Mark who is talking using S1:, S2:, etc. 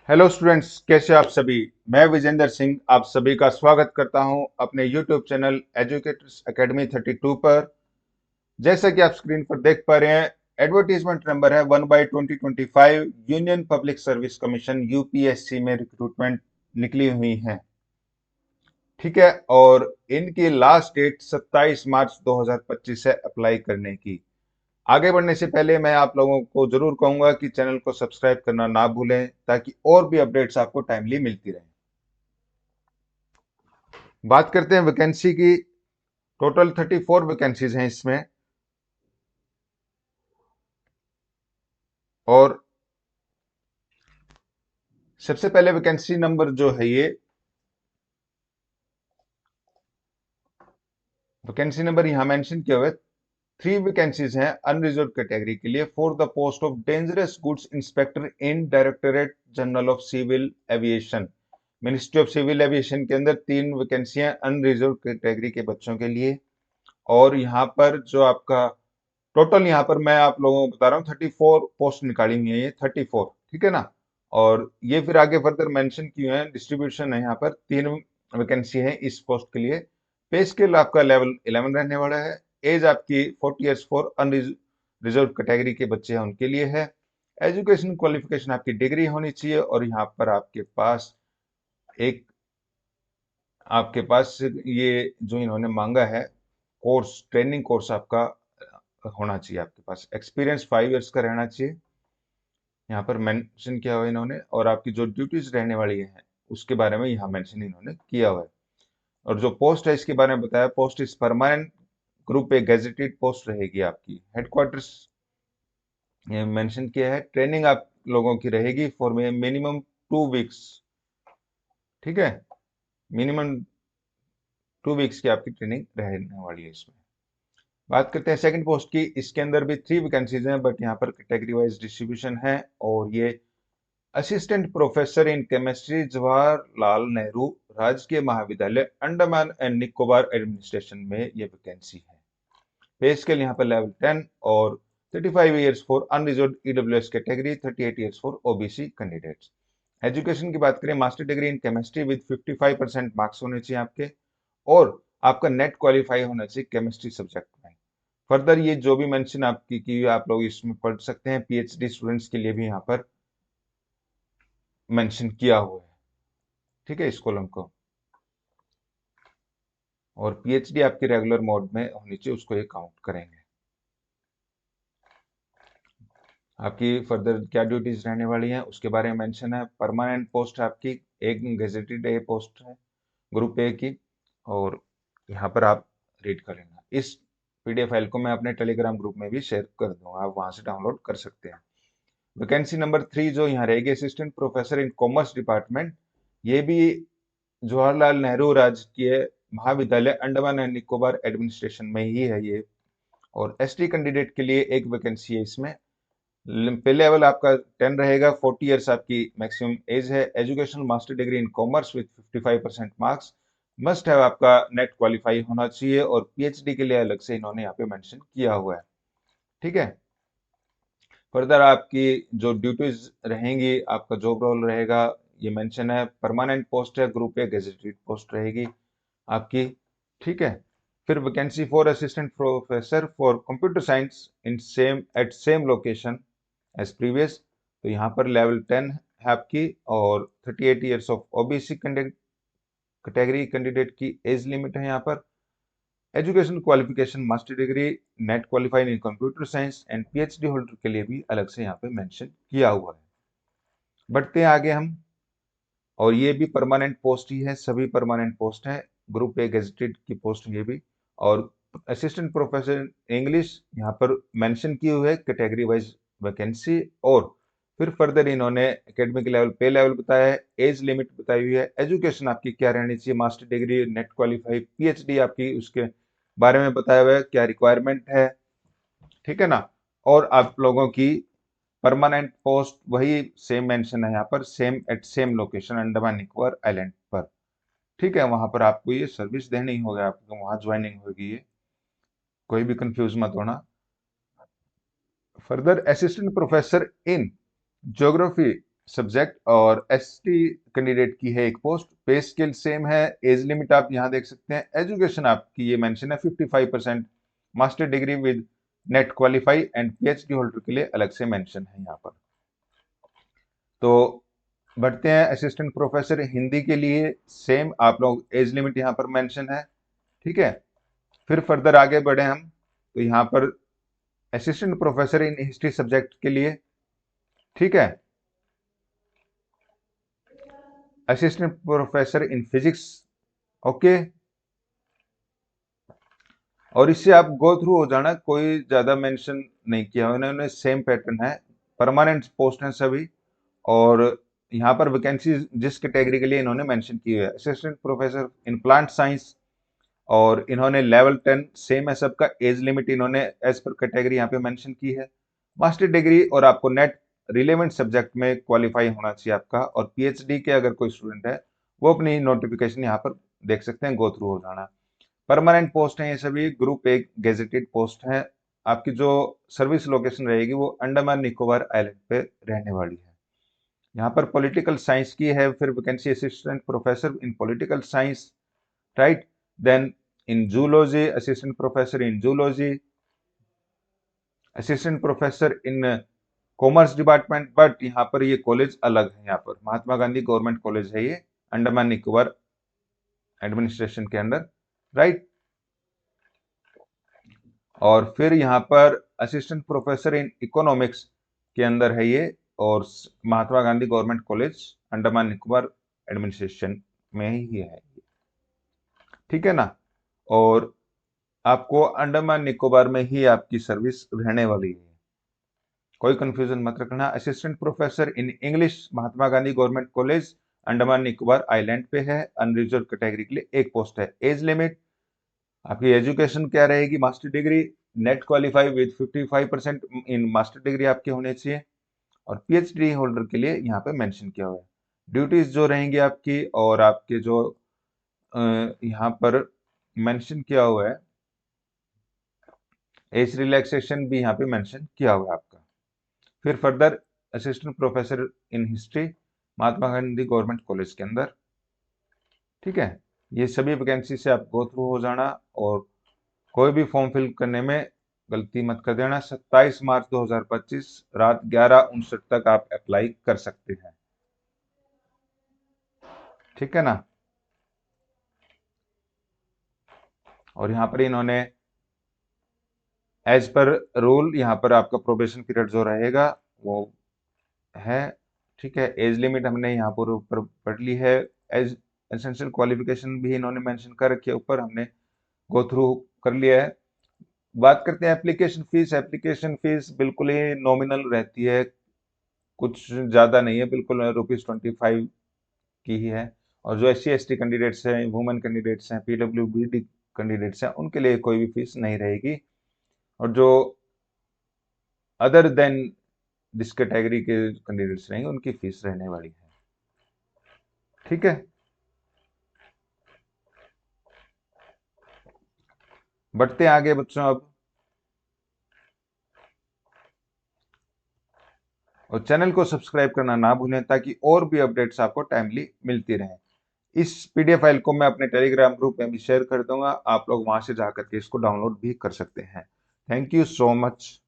S1: Hello students, कैसे आप सभी। मैं विजेंद्र सिंह आप सभी का स्वागत करता हूं अपने यूट्यूब चैनल एजुकेटर्स एकेडमी 32 पर। जैसा कि आप स्क्रीन पर देख पा रहे हैं, एडवर्टीजमेंट नंबर है 1/2025। Union public service commission UPSC में रिक्रूटमेंट निकली हुई है। ठीक है, और इनकी लास्ट डेट 27 मार्च 2025 है अप्लाई करने की। आगे बढ़ने से पहले मैं आप लोगों को जरूर कहूंगा कि चैनल को सब्सक्राइब करना ना भूलें, ताकि और भी अपडेट्स आपको टाइमली मिलती रहे। बात करते हैं वैकेंसी की। टोटल 34 वैकेंसीज हैं इसमें। और सबसे पहले वैकेंसी नंबर जो है, ये वैकेंसी नंबर यहां मेंशन किया हुआ है। 3 वैकेंसीज हैं अनरिजर्व कैटेगरी के लिए for the post of dangerous goods inspector in directorate general of civil aviation. Ministry of civil aviation के अंदर 3 वैकेंसियां अनरिजर्व कैटेगरी के बच्चों के लिए। और यहाँ पर जो आपका टोटल, यहाँ पर मैं आप लोगों को बता रहा हूँ 34 पोस्ट निकाली हुई है, ये 34। ठीक है ना। और ये फिर आगे फर्दर मेंशन किए हैं, डिस्ट्रीब्यूशन है। यहाँ पर 3 वैकेंसी है इस पोस्ट के लिए। पे स्केल आपका लेवल 11 रहने वाला है। एज आपकी 40 ईयर्स फॉर अनरिजर्व कैटेगरी के बच्चे हैं उनके लिए है। एजुकेशन क्वालिफिकेशन आपकी डिग्री होनी चाहिए। और यहाँ पर एक आपके पास ये जो इन्होंने मांगा है कोर्स, ट्रेनिंग कोर्स आपका होना चाहिए। आपके पास एक्सपीरियंस 5 इयर्स का रहना चाहिए, यहाँ पर मेंशन किया हुआ है इन्होंने। और आपकी जो ड्यूटीज रहने वाली है उसके बारे में यहाँ मेंशन इन्होंने किया हुआ है। और जो पोस्ट है इसके बारे में बताया, पोस्ट इस permanent group A gazetted post रहेगी। आपकी हेडक्वार्टर्स मेंशन किया है। ट्रेनिंग आप लोगों की रहेगी फॉर मिनिमम 2 वीक्स। ठीक है, मिनिमम 2 वीक्स की आपकी ट्रेनिंग रहने वाली है इसमें। बात करते हैं सेकंड पोस्ट की। इसके अंदर भी 3 वैकेंसीज हैं, बट यहाँ पर कैटेगरी वाइज डिस्ट्रीब्यूशन है। और ये assistant professor in chemistry, Jawaharlal Nehru राजकीय महाविद्यालय, अंडमान एंड निकोबार एडमिनिस्ट्रेशन में ये वैकेंसी है। पे स्केल यहाँ पर लेवल 10 और 35 years for unreserved EWS category, 38 years for OBC candidates. Education की बात करें, master degree in chemistry with 55% marks होने चाहिए आपके। और आपका नेट क्वालिफाई होना चाहिए केमिस्ट्री सब्जेक्ट में। फर्दर ये जो भी मेंशन आपकी की आप लोग इसमें पढ़ सकते हैं, पीएचडी स्टूडेंट्स के लिए भी यहाँ पर मेंशन किया हुआ है। ठीक है, इस कॉलम को। और पीएचडी आपकी रेगुलर मोड में होनी चाहिए, उसको ये काउंट करेंगे। आपकी फर्दर क्या ड्यूटीज रहने वाली हैं उसके बारे में मेंशन है। परमानेंट पोस्ट है आपकी, एक गेजेटेड ए पोस्ट है ग्रुप ए की। और यहाँ पर आप रीड कर लेना। इस पीडीएफ फाइल को मैं अपने टेलीग्राम ग्रुप में भी शेयर कर दूंगा, आप वहां से डाउनलोड कर सकते हैं। वैकेंसी नंबर 3 जो यहाँ रहेगी, assistant professor in commerce department. ये भी जवाहरलाल नेहरू राजकीय महाविद्यालय, अंडमान एंड निकोबार एडमिनिस्ट्रेशन में ही है ये। और एसटी कैंडिडेट के लिए एक वैकेंसी है इसमें। पे लेवल आपका 10 रहेगा। 40 इयर्स आपकी मैक्सिमम एज है। Education master degree in commerce with 55% marks. Must है आपका नेट क्वालिफाई होना चाहिए। और पीएचडी के लिए अलग से इन्होंने यहाँ पे मेंशन किया हुआ है। ठीक है। फर्दर आपकी जो ड्यूटीज रहेंगी, आपका जॉब रोल रहेगा, ये मेंशन है। परमानेंट पोस्ट है, ग्रुप ए गेजेटेड पोस्ट रहेगी आपकी। ठीक है। फिर vacancy for assistant professor for computer science in same location as previous. तो यहाँ पर लेवल 10 है आपकी। और 38 years of OBC category candidate की एज लिमिट है यहाँ पर। Education qualification master degree, NET qualified in computer science and PhD holder के लिए भी अलग से यहाँ पे मेंशन किया हुआ है। बढ़ते हैं आगे हम। और ये भी परमानेंट पोस्ट ही है, सभी परमानेंट पोस्ट है। ग्रुप ए गेजेटेड की पोस्ट ये भी। और असिस्टेंट प्रोफेसर इंग्लिश यहाँ पर मेंशन की हुई है कैटेगरी वाइज वैकेंसी। और फिर फर्दर इन्होंने एकेडमिक लेवल, पे लेवल बताया है, एज लिमिट बताई हुई है, एजुकेशन आपकी क्या रहनी चाहिए, master degree, net qualify, PhD आपकी, उसके बारे में बताया हुआ है क्या रिक्वायरमेंट है। ठीक है ना। और आप लोगों की परमानेंट पोस्ट वही सेम मेंशन है यहाँ पर, same at same location Andaman Nicobar island पर। ठीक है, वहां पर आपको ये सर्विस देनी होगी, आपको वहां ज्वाइनिंग होगी। ये कोई भी कंफ्यूज मत होना। Further assistant professor in geography subject, और एसटी कैंडिडेट की है एक पोस्ट। पे स्केल सेम है। एज लिमिट आप यहाँ देख सकते हैं। एजुकेशन आपकी ये मेंशन है 55%। Master degree with net qualify and PhD holder के लिए अलग से मेंशन है यहाँ पर। तो बढ़ते हैं असिस्टेंट प्रोफेसर हिंदी के लिए। सेम आप लोग एज लिमिट यहाँ पर मेंशन है, ठीक है। फिर फर्दर आगे बढ़े हम, तो यहाँ पर assistant professor in history subject के लिए, ठीक है। Assistant professor in physics, okay. और इससे आप गो थ्रू हो जाना, कोई ज्यादा मेंशन नहीं किया उन्होंने, सेम पैटर्न है। परमानेंट पोस्ट हैं सभी। और यहाँ पर वैकेंसी जिस कैटेगरी के लिए इन्होंने मेंशन की है, assistant professor in plant science, और इन्होंने लेवल 10 सेम है सबका। एज लिमिट इन्होंने एज पर कैटेगरी यहाँ पे मेंशन की है। मास्टर डिग्री और आपको नेट रिलेवेंट सब्जेक्ट में क्वालिफाई होना चाहिए आपका। और पीएचडी के अगर कोई स्टूडेंट है वो अपनी नोटिफिकेशन यहाँ पर देख सकते हैं, गो थ्रू हो जाना। परमानेंट पोस्ट है ये सभी। ग्रुप एक गेजेटेड पोस्ट है। आपकी जो सर्विस लोकेशन रहेगी वो अंडमान निकोबार आइलैंड पे रहने वाली है। यहाँ पर पॉलिटिकल साइंस की है फिर vacancy, assistant professor in political science, right. Then in zoology, assistant professor in zoology, assistant professor in commerce department. But यहाँ पर ये कॉलेज अलग है। यहाँ पर महात्मा गांधी गवर्नमेंट कॉलेज है ये, अंडमान निकोबार एडमिनिस्ट्रेशन के अंडर, राइट। और फिर यहाँ पर असिस्टेंट प्रोफेसर इन इकोनॉमिक्स के अंदर है ये, और Mahatma Gandhi government college Andaman Nicobar administration में ही है, ठीक है ना। और आपको अंडमान निकोबार में ही आपकी सर्विस रहने वाली है, कोई कंफ्यूजन मत रखना। Assistant professor in English, Mahatma Gandhi government college Andaman Nicobar island पे है। अनरिजर्व कैटेगरी के लिए एक पोस्ट है। एज लिमिट आपकी एजुकेशन क्या रहेगी, master degree, net qualify with 55% in master degree आपके होने चाहिए। और पीएचडी होल्डर के लिए यहाँ पे मेंशन किया हुआ है। ड्यूटीज जो रहेंगी आपकी, और आपके जो यहाँ पर मेंशन किया हुआ है, एज रिलैक्सेशन भी यहाँ पे मेंशन किया हुआ है आपका। फिर further assistant professor in history, Mahatma Gandhi government college के अंदर, ठीक है। ये सभी वैकेंसी से आप गो थ्रू हो जाना, और कोई भी फॉर्म फिल करने में गलती मत कर देना। 27 मार्च 2025 रात 11:59 तक आप अप्लाई कर सकते हैं, ठीक है ना। और यहाँ पर इन्होंने एज पर रूल, यहाँ पर आपका प्रोबेशन पीरियड जो रहेगा वो है, ठीक है। एज लिमिट हमने यहाँ पर ऊपर पढ़ ली है। एज एसेंशियल क्वालिफिकेशन भी इन्होंने मेंशन कर रखी है ऊपर, हमने गो थ्रू कर लिया है। बात करते हैं एप्लीकेशन फीस। एप्लीकेशन फीस बिल्कुल ही नॉमिनल रहती है, कुछ ज्यादा नहीं है, बिल्कुल ₹25 की ही है। और जो SC ST कैंडिडेट्स हैं, वुमेन कैंडिडेट्स हैं, PWBD कैंडिडेट्स हैं, उनके लिए कोई भी फीस नहीं रहेगी। और जो अदर देन जिस कैटेगरी के कैंडिडेट्स रहेंगे उनकी फीस रहने वाली है, ठीक है। बढ़ते हैं आगे बच्चों अब, और चैनल को सब्सक्राइब करना ना भूलें ताकि और भी अपडेट्स आपको टाइमली मिलती रहें। इस PDF फाइल को मैं अपने टेलीग्राम ग्रुप में भी शेयर कर दूंगा, आप लोग वहां से जाकर के इसको डाउनलोड भी कर सकते हैं। Thank you so much.